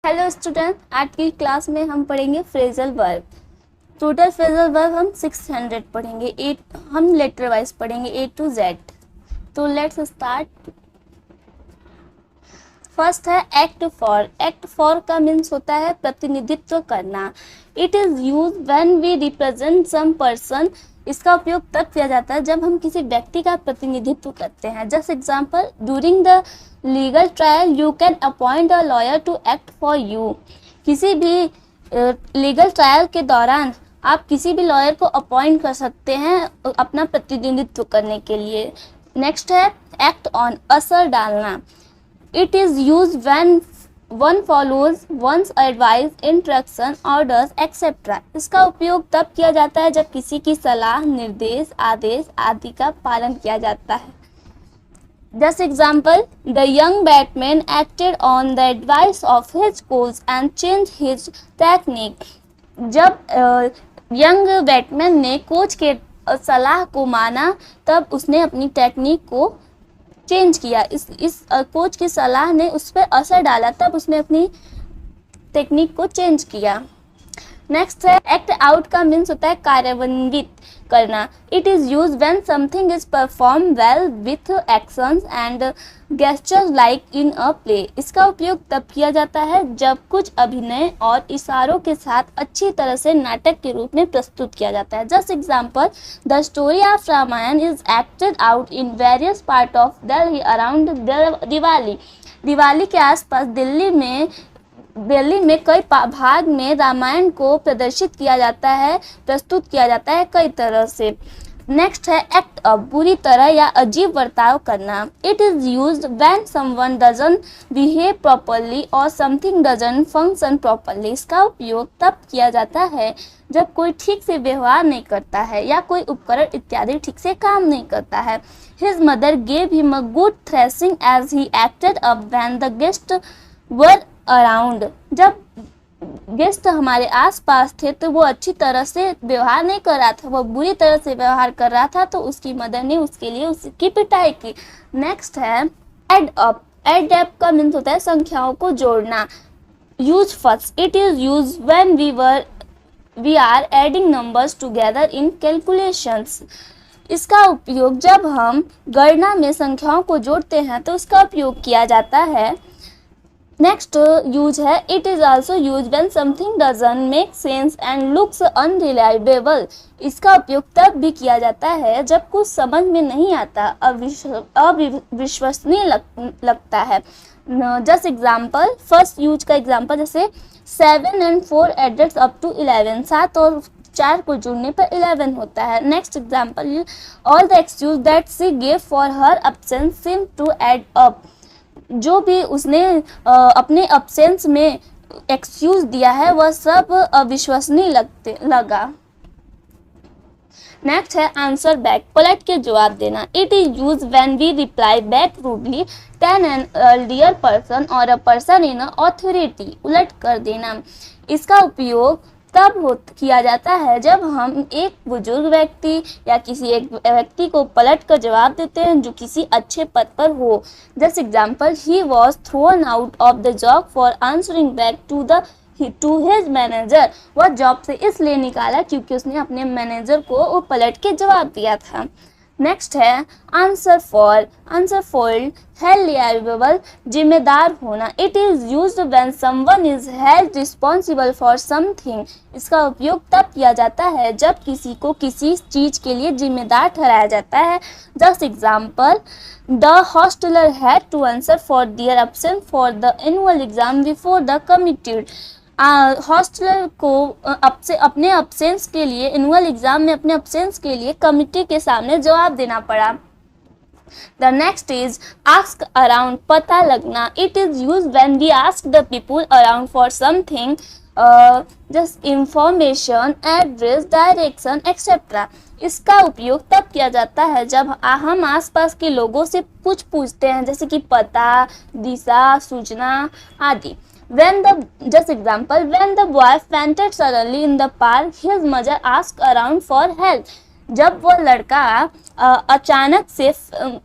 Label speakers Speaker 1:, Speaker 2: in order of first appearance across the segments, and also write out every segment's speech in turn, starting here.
Speaker 1: Hello student, आज की class में हम पढ़ेंगे phrasal verb. Total phrasal verb हम 600 पढ़ेंगे। हम लेटर वाइज पढ़ेंगे A to Z। तो लेट्स स्टार्ट। फर्स्ट है एक्ट फॉर। एक्ट फॉर का मीन्स होता है प्रतिनिधित्व करना। It is use when we represent some person. इसका उपयोग तब किया जाता है जब हम किसी व्यक्ति का प्रतिनिधित्व करते हैं। Just example, during the legal trial you can appoint a lawyer to act for you. किसी भी लीगल ट्रायल के दौरान आप किसी भी लॉयर को अपॉइंट कर सकते हैं अपना प्रतिनिधित्व करने के लिए। नेक्स्ट है एक्ट ऑन, असर डालना। It is used when one follows one's advice, instruction, orders, etc. इसका उपयोग तब किया जाता है जब किसी की सलाह, निर्देश, आदेश आदि का पालन किया जाता है। Just example, the young batsman acted on the advice of his coach and changed his technique. जब यंग बैट्समैन ने कोच के सलाह को माना तब उसने अपनी टेक्निक को चेंज किया। इस कोच की सलाह ने उस पर असर डाला तब उसने अपनी टेक्निक को चेंज किया। नेक्स्ट है एक्ट आउट का मीन्स होता है कार्यान्वित करना। It is use when something is perform well with actions and gestures like in a play. इसका उपयोग तब किया जाता है जब कुछ अभिनय और इशारों के साथ अच्छी तरह से नाटक के रूप में प्रस्तुत किया जाता है। Just example, the story of Ramayan is acted out in various part of Delhi around Diwali. Diwali के आसपास दिल्ली में कई भाग में रामायण को प्रदर्शित किया जाता है, प्रस्तुत किया जाता है कई तरह से। नेक्स्ट है एक्ट अप, बुरी तरह या अजीब बर्ताव करना। It is used when someone doesn't behave properly और समथिंग डजंट फंक्शन प्रॉपर्ली। इसका उपयोग तब किया जाता है जब कोई ठीक से व्यवहार नहीं करता है या कोई उपकरण इत्यादि ठीक से काम नहीं करता है। His mother gave him a good threshing as he acted up when the guest were around. जब गेस्ट हमारे आसपास थे तो वो अच्छी तरह से व्यवहार नहीं कर रहा था, वो बुरी तरह से व्यवहार कर रहा था तो उसकी मदर ने उसके लिए उसकी पिटाई की। नेक्स्ट है एड अप। एड अप का मीन्स होता है संख्याओं को जोड़ना। Use first. It is use when we are adding numbers together in calculations. इसका उपयोग जब हम गणना में संख्याओं को जोड़ते हैं तो इसका उपयोग किया जाता है। नेक्स्ट यूज है it is also use when something doesn't make sense and looks unreliable. इसका उपयोग तब भी किया जाता है जब कुछ समझ में नहीं आता, अविश्वसनीय लगता है। जस्ट एग्जाम्पल, फर्स्ट यूज का एग्जाम्पल जैसे 7 and 4 एडेड अप टू 11। 7 और 4 को जोड़ने पर 11 होता है। Next example, all the excuse that she gave for her absence seem to add up. जो भी उसने अपने अब्सेंस में एक्सक्यूज दिया है वह सब अविश्वसनीय लगा। नेक्स्ट है आंसर बैक, पलट के जवाब देना। It is use when we reply back rudely to an elder person और अ पर्सन इन अथॉरिटी। उलट कर देना। इसका उपयोग तब किया जाता है जब हम एक बुजुर्ग व्यक्ति या किसी एक व्यक्ति को पलट कर जवाब देते हैं जो किसी अच्छे पद पर हो। Just example, he was thrown out of the job for answering back to his manager. वह जॉब से इसलिए निकाला क्योंकि उसने अपने मैनेजर को वो पलट के जवाब दिया था। नेक्स्ट है answer four. Answer four held liable, जिम्मेदार होना। It is used when someone is held responsible for something. इसका उपयोग तब किया जाता है जब किसी को किसी चीज के लिए जिम्मेदार ठहराया जाता है। Just example, the hosteller had to answer for their absence for the annual exam before the committed. Hosteller को अपने अब्सेंस के लिए एनुअल एग्जाम में अपने अब्सेंस के लिए कमिटी के सामने जवाब देना पड़ा। The next is ask around, पता लगना। It is use when we ask the people around for something, just information, address, direction etcetera. इसका उपयोग तब किया जाता है जब हम आसपास के लोगों से कुछ पूछते हैं जैसे कि पता, दिशा, सूचना आदि। Just example, when the boy fainted suddenly in the park, his mother asked around for help. जब वो लड़का अचानक से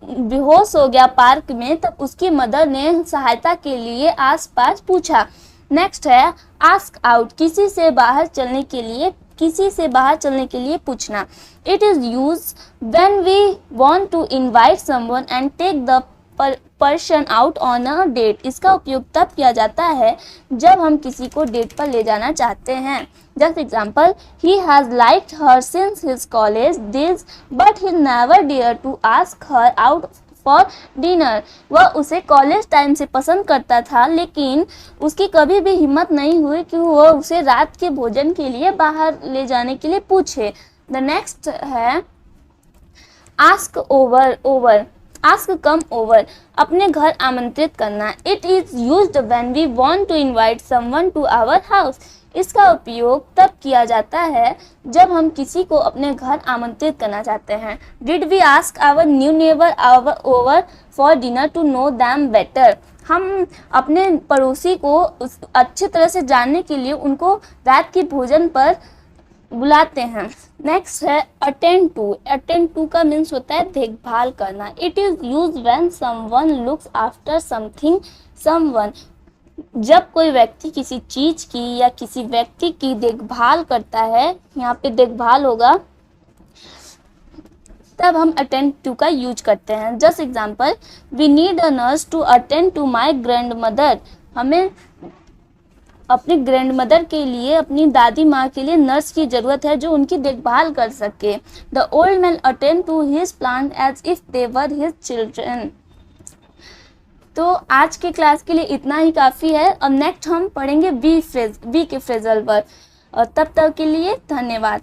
Speaker 1: बेहोश हो गया पार्क में तब उसकी मदर ने सहायता के लिए आसपास पूछा। नेक्स्ट है आस्क आउट, किसी से बाहर चलने के लिए पूछना। It is use when we want to invite someone and take the person out on a date. इसका उपयोग तब किया जाता है जब हम किसी को डेट पर ले जाना चाहते हैं। Just example, he has liked her since his college days but he never dare to ask her out for dinner. वह उसे कॉलेज टाइम से पसंद करता था, लेकिन उसकी कभी भी हिम्मत नहीं हुई कि वह उसे रात के भोजन के लिए बाहर ले जाने के लिए पूछे। द नेक्स्ट है ask over, ask come over, अपने घर आमंत्रित करना। It is used when we want to invite someone to our house. इसका उपयोग तब किया जाता है जब हम किसी को अपने घर आमंत्रित करना चाहते हैं। Did we ask our new neighbour over for dinner to know them better. हम अपने पड़ोसी को अच्छी तरह से जानने के लिए उनको रात के भोजन पर बुलाते हैं। नेक्स्ट है अटेंड टू का मीन्स होता है देखभाल करना। It is use when someone looks after something someone. जब कोई व्यक्ति किसी चीज की या किसी व्यक्ति की देखभाल करता है, यहाँ पे देखभाल होगा, तब हम अटेंड टू का यूज करते हैं। Just example, we need a nurse to attend to my grandmother. हमें अपनी ग्रैंड मदर के लिए, अपनी दादी माँ के लिए नर्स की जरूरत है जो उनकी देखभाल कर सके। The old man attend to his plant as if they were his children. तो आज के क्लास के लिए इतना ही काफ़ी है। अब नेक्स्ट हम पढ़ेंगे बी के फ्रेजल वर्ब। और तब तक के लिए धन्यवाद।